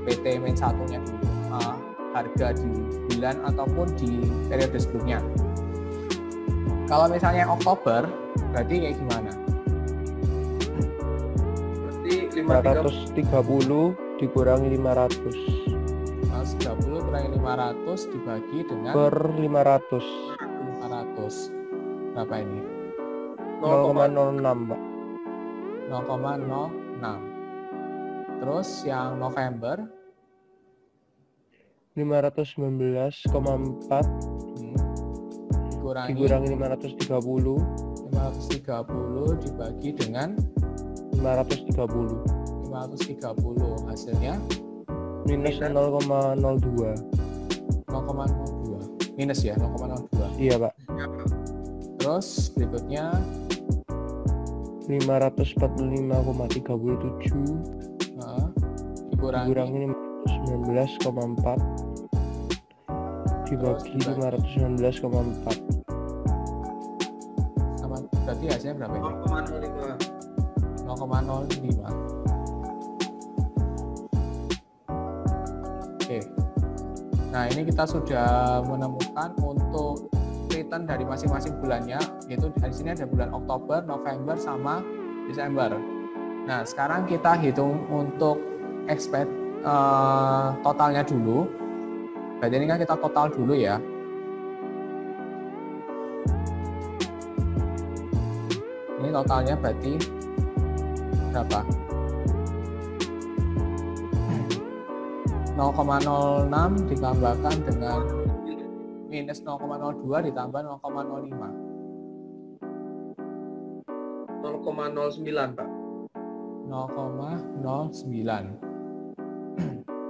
PT min 1-nya dulu, harga di bulan ataupun di periode sebelumnya. Kalau misalnya Oktober, berarti kayak gimana? Berarti 530 dikurangi 500 130 kurangi 500 dibagi dengan per 500 berapa ini? 0,06 Pak. 0,06. Terus yang November 519,4 dikurangi 530 dibagi dengan 530 hasilnya minus 0,02. minus ya 0,02. Iya Pak. Terus berikutnya 545,37 dikurangi 519,4 dibagi 519,4 sama, berarti hasilnya berapa ini? 0,05. 0,05. Oke. Nah, ini kita sudah menemukan untuk return dari masing-masing bulannya, yaitu di sini ada bulan Oktober, November, sama Desember. Nah, sekarang kita hitung untuk expect totalnya dulu. Berarti ini kan kita total dulu ya. Ini totalnya berarti berapa? 0,06 ditambahkan dengan minus 0,02 ditambah 0,05. 0,09, Pak. 0,09.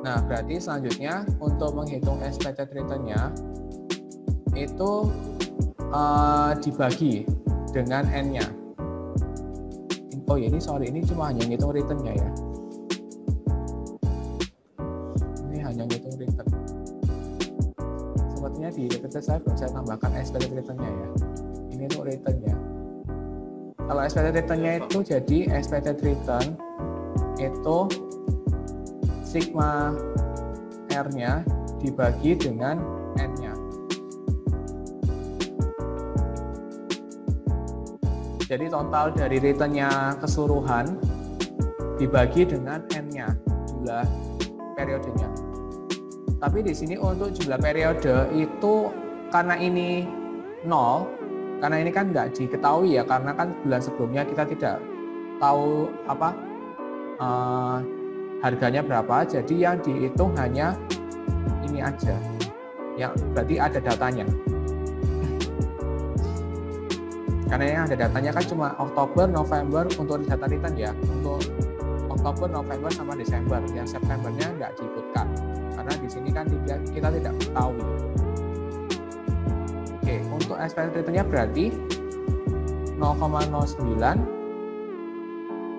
Nah, berarti selanjutnya untuk menghitung expected return-nya itu dibagi dengan N-nya. Oh ya, ini cuma hanya ngitung return-nya ya. Ini hanya ngitung return. Sepertinya di return saya belum saya tambahkan expected return-nya ya. Ini untuk return-nya. Kalau expected return-nya itu jadi expected return itu sigma R-nya dibagi dengan N-nya. Jadi total dari returnnya keseluruhan dibagi dengan N-nya, jumlah periodenya. Tapi di sini untuk jumlah periode itu karena ini 0, karena ini kan nggak diketahui ya, karena kan bulan sebelumnya kita tidak tahu harganya berapa, jadi yang dihitung hanya ini aja, yang berarti ada datanya. Karena yang ada datanya kan cuma Oktober, November untuk data return ya, untuk Oktober, November sama Desember. Yang Septembernya nggak diikutkan karena di sini kan kita tidak tahu. Oke, untuk expected returnnya berarti 0,09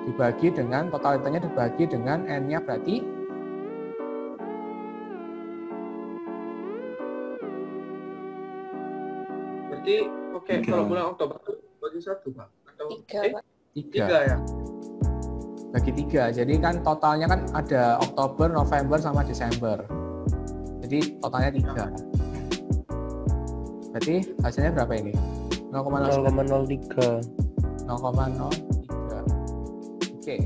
dibagi dengan total returnnya dibagi dengan N-nya berarti oke, kalau bulan Oktober bagi 1 Pak atau 3 Pak. 3 ya? Bagi 3, jadi kan totalnya kan ada Oktober, November sama Desember, jadi totalnya 3. Berarti hasilnya berapa ini? 0,03. 0,03. Oke.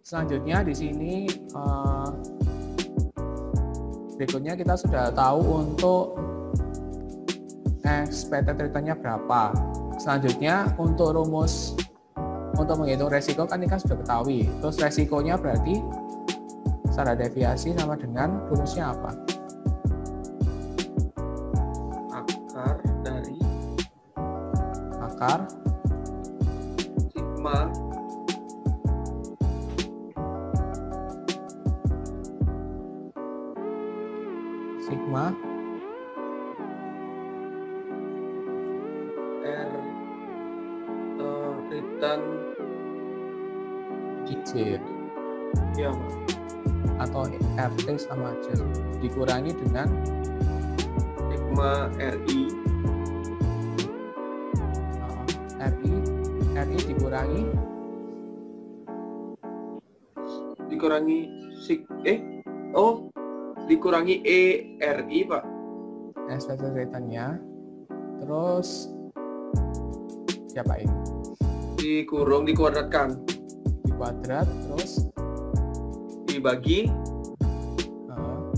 Selanjutnya di sini berikutnya kita sudah tahu untuk expected return-nya berapa. Selanjutnya untuk rumus untuk menghitung resiko kan ini kan sudah ketahui. Terus resikonya berarti standar deviasi sama dengan rumusnya apa? Akar sigma R return IC ya Pak. atau RT sama aja dikurangi dengan sigma RI dikurangi dikurangi ERI Pak. expected return-nya, terus siapa ini? Dikurung, dikuadratkan, Di kuadrat, terus dibagi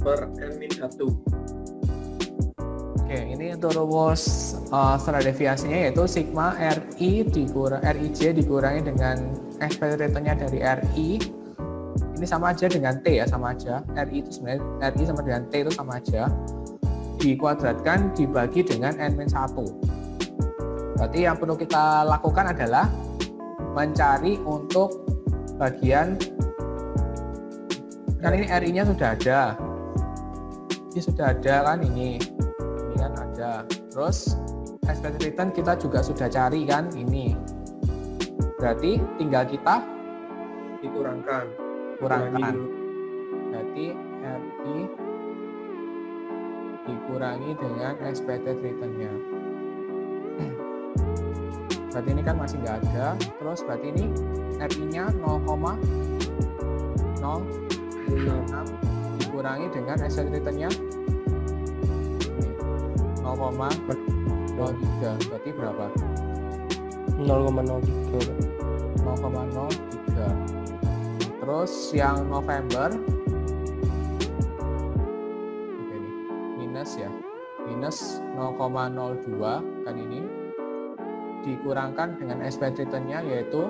per N-1. Oke, ini untuk rumus standar deviasinya yaitu sigma RIJ dikurangi dengan expected return-nya dari RI. Ini sama aja dengan T ya, sama aja. RI itu sebenarnya RI sama dengan T itu sama aja. Dikuadratkan dibagi dengan N-1. Berarti yang perlu kita lakukan adalah mencari untuk bagian, kan ini RI-nya sudah ada. Ini sudah ada kan ini kan ada. Terus expected return kita juga sudah cari kan ini. Berarti tinggal kita Dikurangkan. Berarti RI dikurangi dengan expected return-nya. Berarti ini kan masih nggak ada. Terus berarti ini RI-nya 0,06 dikurangi dengan expected return-nya 0,03. Berarti berapa? 0,03. 0,03. Terus yang November oke nih, minus ya, minus 0,02 kan ini dikurangkan dengan expected return-nya yaitu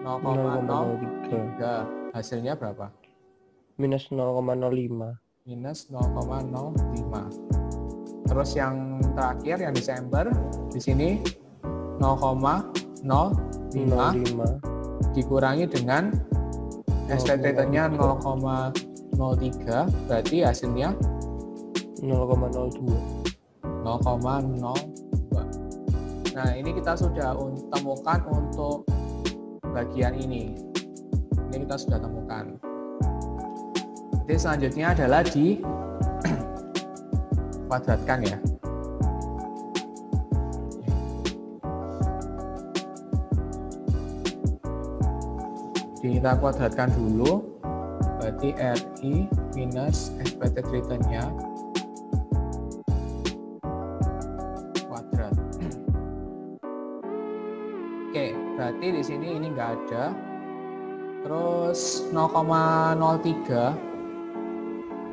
0,03. Hasilnya berapa? Minus 0,05. Minus 0,05. Terus yang terakhir yang Desember di sini 0,05 dikurangi dengan expected return-nya 0,03, berarti hasilnya 0,02. 0,02. Nah, ini kita sudah temukan untuk bagian ini. Ini kita sudah temukan. Jadi selanjutnya adalah di kuadratkan ya. Kita kuadratkan dulu, berarti RI minus expected return-nya kuadrat. Berarti di sini ini nggak ada. Terus 0,03.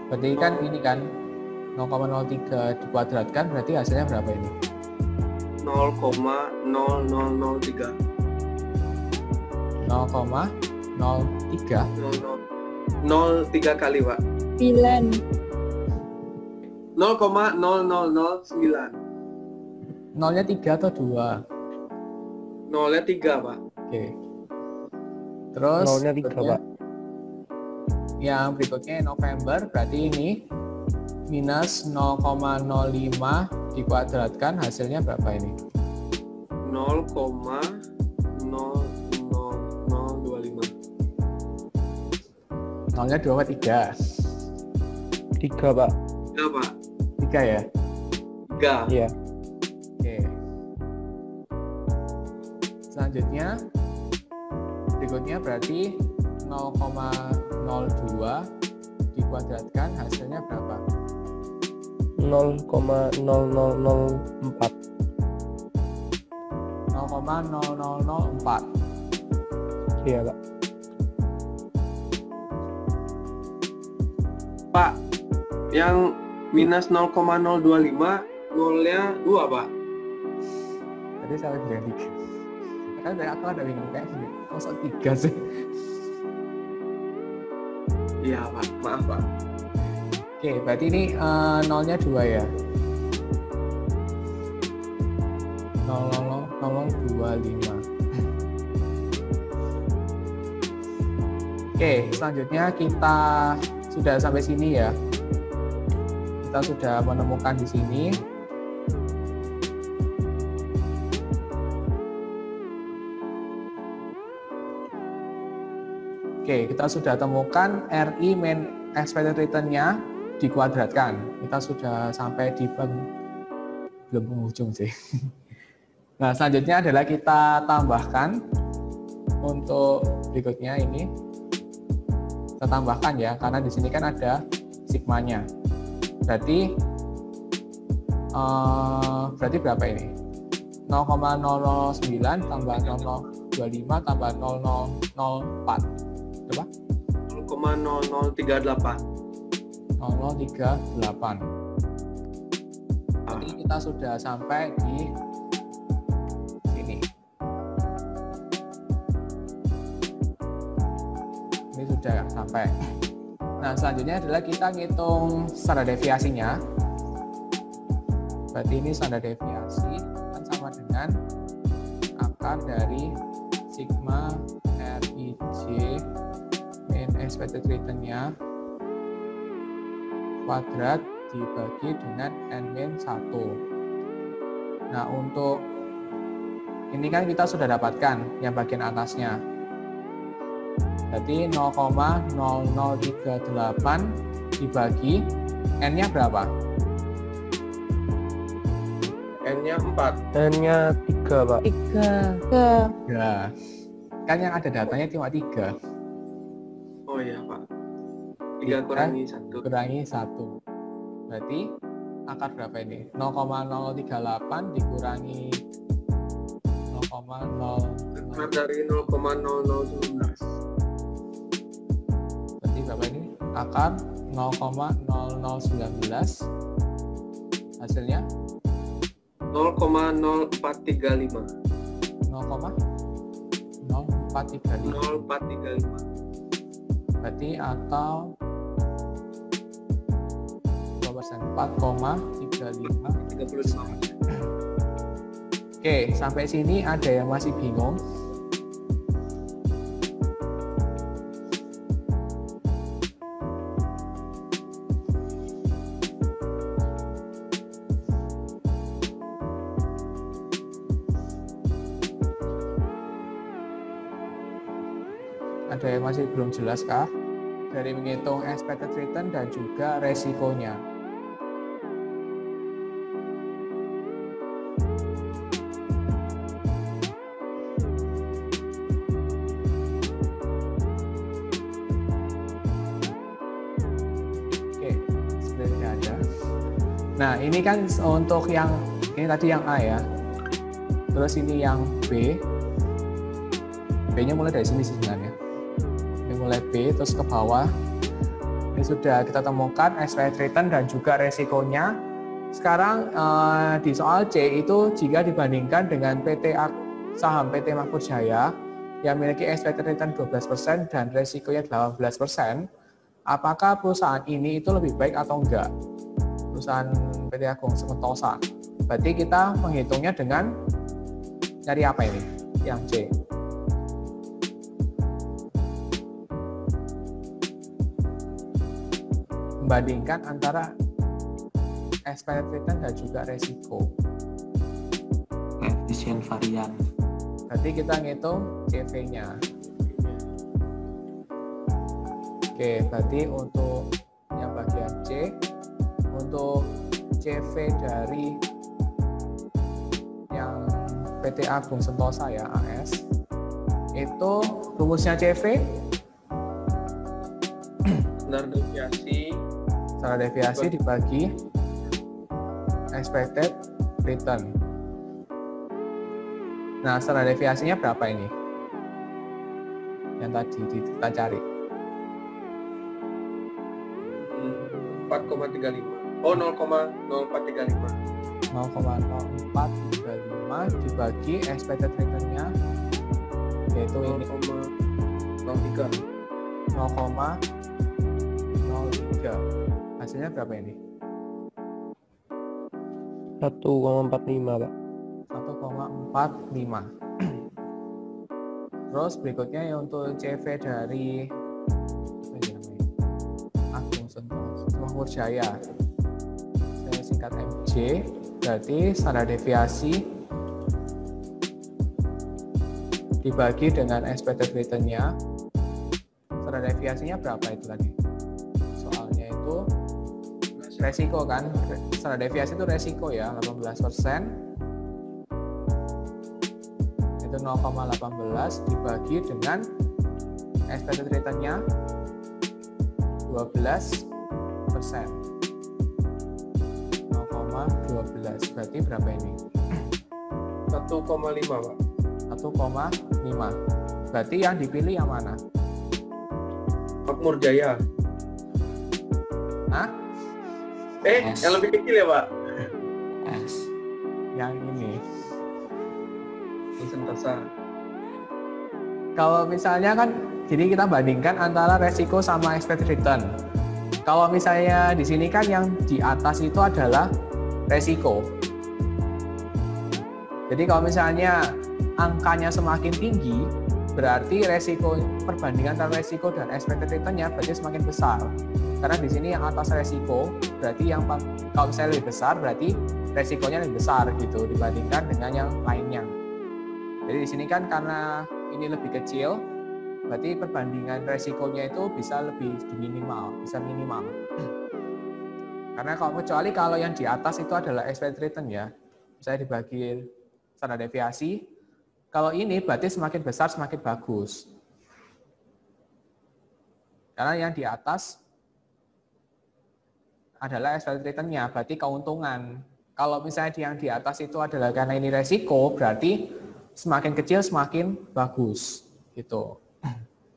Berarti kan ini kan 0,03 dikuadratkan berarti hasilnya berapa ini? 0,0003. 0,03. 03 kali, Pak. 9. 0,0009. Nolnya 3 atau 2? Nolnya 3, Pak. Oke. Terus Nolnya 3, Pak. yang berikutnya November, berarti ini minus 0,05 dikuadratkan hasilnya berapa ini? 0,00025. Nolnya 2 atau 3? 3, Pak. 3, Pak. 3 ya? 3. Iya. Oke. Selanjutnya, berikutnya berarti 0,02 dikuadratkan hasilnya berapa? 0,0004. 0,0004. Iya, Pak. Pak, yang minus 0,025 nolnya 2, Pak. Tadi saya bilang 3. Kan dari aku ada bingung kayak gini. Kok 3 sih? Iya, Pak. Maaf, Pak. Oke, berarti ini nolnya 2 ya? 0,0025. Oke, selanjutnya kita sudah sampai sini ya. Kita sudah menemukan di sini. Oke, kita sudah temukan RI main expected return-nya dikuadratkan. Kita sudah sampai di belum penghujung sih. Nah, selanjutnya adalah kita tambahkan untuk berikutnya ini. Kita tambahkan ya, karena di sini kan ada sigmanya. Berarti berapa ini? 0,009 tambah 0,025 tambah 0,004. Berapa? 0,0038. 0,038. Jadi kita sudah sampai di sini. Ini sudah sampai. Nah, selanjutnya adalah kita ngitung standar deviasinya. Berarti ini standar deviasi kan sama dengan akar dari sigma RIJ min expected return-nya kuadrat dibagi dengan n-1. Nah, untuk ini kan kita sudah dapatkan yang bagian atasnya. Berarti 0,0038 dibagi n-nya berapa? N-nya 4. N-nya 3, Pak. 3. Ya. Kan yang ada datanya cuma 3. Oh iya, Pak. 3 kurangi 1. Kurangi 1. Berarti akar berapa ini? 0,038 dikurangi 0,0. Akar dari 0,0019. Berarti berapa ini? Akar 0,0019. Hasilnya 0,0435. 0,0435. 0435. Berarti atau 4,35. 35%. Oke, sampai sini ada yang masih bingung? Ada yang masih belum jelas kah? Dari menghitung expected return dan juga resikonya. Oke, sebenarnya ada. Nah, ini kan untuk yang ini tadi yang A ya. Terus ini yang B. B-nya mulai dari sini sebenarnya. Ini mulai B terus ke bawah. Ini sudah kita temukan expected return dan juga resikonya. Sekarang di soal C itu jika dibandingkan dengan saham PT Makmur Jaya yang memiliki expected return 12% dan resikonya 18%, apakah perusahaan ini itu lebih baik atau enggak? Perusahaan PT Agung Sementosa. Berarti kita menghitungnya dengan cari apa ini? Yang C. Membandingkan antara expected return dan juga resiko. Koefisien varian. Berarti kita ngitung CV-nya. Oke, berarti untuk yang bagian C, untuk CV dari yang PT Agung Sentosa ya, AS, itu rumusnya CV, standar deviasi dibagi expected return. Nah, standar deviasinya berapa ini? Yang tadi kita cari. 4,35. Oh, 0,0435. 0,0435 dibagi expected return-nya yaitu ini 0,03. 0,03. Hasilnya berapa ini? 1,45 Pak. 1,45. Terus berikutnya ya untuk CV dari Agung Sentosa Makmur Jaya, saya singkat MJ, berarti standar deviasi dibagi dengan expected return-nya. Standar deviasinya berapa itu tadi? Soalnya itu resiko kan, standar deviasi itu resiko ya, 18%. Itu 0,18 dibagi dengan expected return-nya 12%. 0,12 berarti berapa ini? 1,5 Pak. 1,5. Berarti yang dipilih yang mana? Makmur Jaya. Hah? S. Yang lebih kecil ya Pak? S. Yang ini. Sentosa. Kalau misalnya kan, jadi kita bandingkan antara resiko sama expected return. Kalau misalnya di sini kan yang di atas itu adalah resiko. Jadi kalau misalnya angkanya semakin tinggi, berarti resiko perbandingan antara resiko dan expected return-nya berarti semakin besar. Karena di sini yang atas resiko, berarti yang kalau misalnya lebih besar, berarti resikonya lebih besar gitu dibandingkan dengan yang lainnya. Jadi di sini kan karena ini lebih kecil, berarti perbandingan resikonya itu bisa lebih minimal, bisa minimal. Karena kecuali kalau yang di atas itu adalah expected return ya, misalnya dibagi standar deviasi, kalau ini berarti semakin besar semakin bagus. Karena yang di atas adalah expected return-nya, berarti keuntungan. Kalau misalnya yang di atas itu adalah karena ini resiko, berarti semakin kecil semakin bagus gitu.